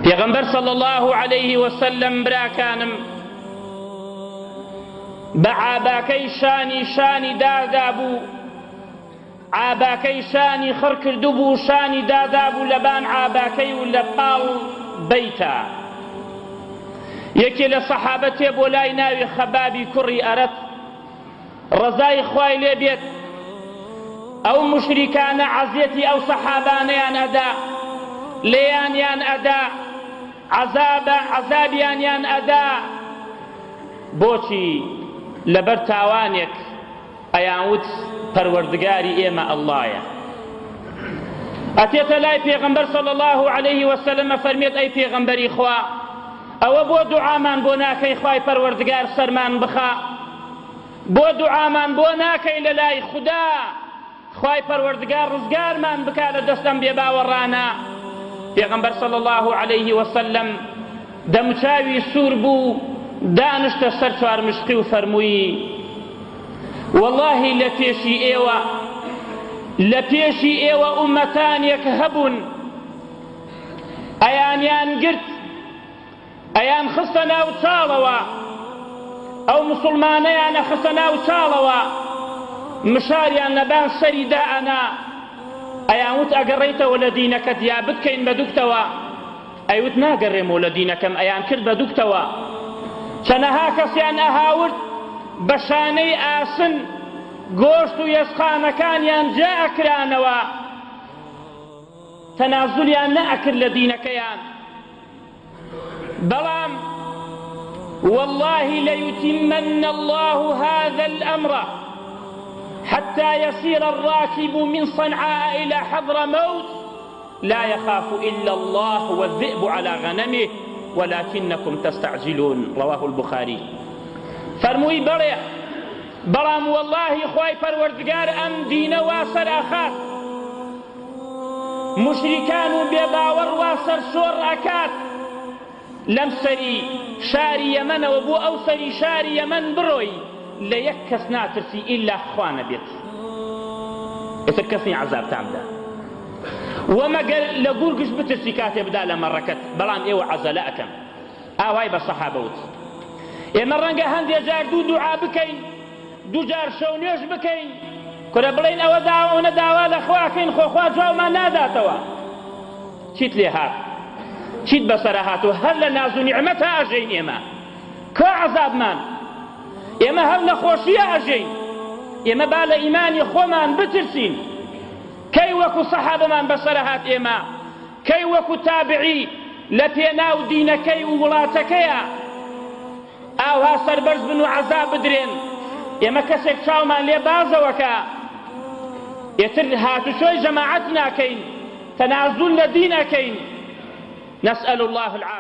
پێغەمبەر صلی الله عليه وسلم براکانم بە عاباکەی شانی دادا بوو، عاباکەی شانی خڕ کردو بوو، شانی دادا بوو لەبان عاباکەی و لە پاڵ بەیتە. یەکێ لە سەحابە تێبۆ لای ناوی خەبابی کوڕی ئەرەت ڕەزای خوای لێ بێت، ئەو مشریکانە عەزیەتی ئەو سەحابانەیان ئەدا، لێیانیان ئەدا، عەزابیانیان ئەدا. بۆچی؟ لەبەر تاوانێک ئەیانوت پەروەردگاری ئێمە ئەڵڵایە. ئەتێتە لای پێغەمبەر صلی الله عليه وسلم فەرمێت ئەی پێغەمبەری خوا، ئەوە بۆ دوعامان بۆ ناکەی خوای پەروەردگار سەرمان بخا؟ بۆ دوعامان بۆ ناکەی لە لای خودا خوای پەروەردگار ڕزگارمان بکا لە دەستەم بێباوەڕانە؟ پێغەمبەر صلی الله عليه وسلم دەموچاوی سوور بوو، دانشتە سەر چوارمشقی و فەرمووی وەڵڵاهی لە پێشی ئێوە ئومەتانێک هەبوون، ئەیانیان گرت، ئەیان خستە ناو چاڵەوە، ئەو موسڵمانەیانە خستە ناو چاڵەوە، مشاریان لەبان سەری دائەنا، ئەیانوت ئەگەڕێیتەوە لە دینەکەت یا بتکەین بە دووکتەوە؟ ئەیوت ناگەڕێمەوە لە دینەکەم، ئەیان کرد بە دووکتەوە. چەنەها کەسیان ئەهاورد بە شانەی ئاسن گۆشت و یەسخانەکانیان جا ئەکرانەوە، تەنازولیان نەئەکرد لە دینەکەیان. بەڵام والله ليتمن الله هذا الأمر حتى يسير الراكب من صنعاء إلى حضرموت لا يخاف إلا الله والذئب على غنمه ولكنكم تستعجلون. رواه البخاري. فرمووی بەڵام والله خوای پەروەردگار ئەم دینە وا سەراخات، مشریکان و بێباوەڕ وا سەرسۆڕ ئەکات لەم سەری شاری یەمەنەوە بۆ ئەو سەری شاری یەمەن بڕۆی، لە یەک کەس ناترسی ئیلا خوا نەبێت. ئێستا کەسی عەزابتاندا وەمەگەر لە گورگش بترسی کاتێ بدا لە مەڕەکەت، بەڵام ئێوە عەزەلە ئەکەن. ئاوای بە سەحابە وت ئێمە ڕەنگە هەندێک جار دوعا بکەین، دوو جار شەو نوێژ بکەین، کورە بڵێن ئەوە داوە داوا لە خواکەین، خۆخوا جوابمان ناداتەوە. چیت لێ هات؟ چیت بەسەرە هاتووە؟ هەر لە ناز و نیعمەتە ئەژەین ئێمە، کە عەزابمان؟ ئێمە هەر لە خۆشیە ئەژەین. ئێمە با لە ئیمانی خۆمان بترسین. کەی وەکو سەحابەمان بەسەرە هات ئێمە؟ کەی وەکو تابعی لە پێناو دینەکەی و وڵاتەکەیە ئاوا سەربەرز بن و عەزاب بدرێن؟ ئێمە کەسێک چاومان لێ بازەوەکە ئێتر هاتوچۆی جەماعەت ناکەین، تەنازول لە دین ئەکەین. نسأل الله العافية.